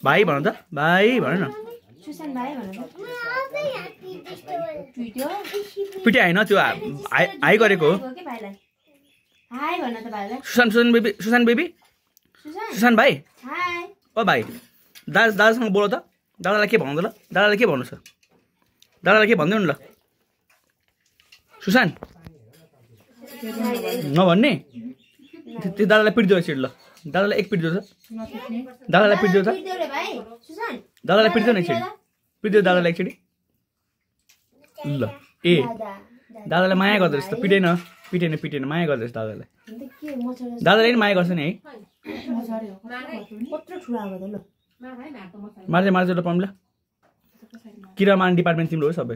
भाइ भन त भाइ भन न सुसन भाइ भन त पिटे हैन त्यो हाई गरेको हो हाई भन त भाइलाई सुसन बेबी सुसन भाइ हाई ओ भाइ दादासँग बोल त दादालाई के भन्नु त ल दादालाई के भन्नु छ दादालाई के भन्दैन ल सुसन नभन्ने त्यो दादालाई पिट्दियो एकचोटि ल दादालाई एक पिट्दियो त दादालाई पिट्दियो त दादालाई पिट्दियो न एकचोटि पिट्दियो दादालाई एकचोटि ल ए दादालाई माया गर्दो रहेछ त पिटेन पिटेन माया गर्दो रहेछ दादालाई दादाले नि माया गर्छ नि है मार्छ ल पम्ला किरा मार्ने डिपार्टमेन्ट तिम्रो हो सबै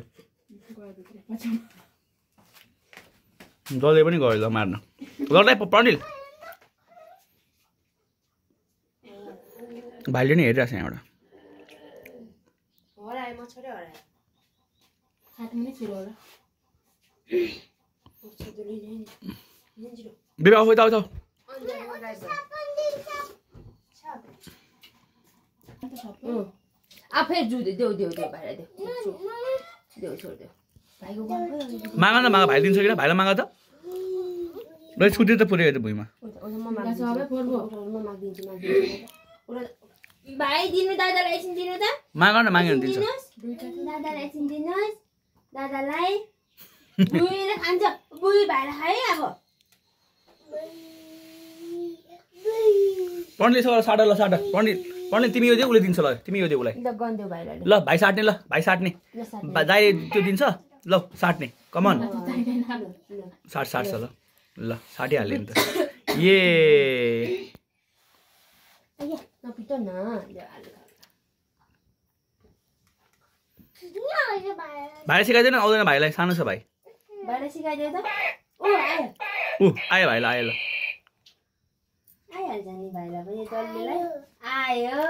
जसले पनि गयो ल मार्न गर्दै प्रनिल भाइले नि हेरिरहेको छ यहाँबाट बेबी आऊ आऊ आफै देऊ भाइलाई देऊ छोड देऊ माग न माग भाइ दिन्छ कि भाइलाई माग त ल स्कुटी त पुऱ्यायो त भुइँमा भाइ दिनु दादालाई एकछिन दिनु त माग न माग्यो भने दिन्छ दादालाई एकछिन दिनुहोस् दादालाई बुढीले खान्छ बुढी भाइलाई खाए अब पण्डित साट ल साट पण्डित तिमी यो दे उसले दिन्छ ल तिमी यो दे उसलाई ल भाइ साट्ने ल भाइ साट्ने दाइले त्यो दिन्छ ल साट्ने कमन साट्छ ल साटिहाल्यो नि त ए भाइलाई सिकाइदिएन आउँदैन भाइलाई सानो छ भाइ सिकाइदियो त आयो भाइलाई आयो ल आइहाल्छ नि भाइलाई पनि आयो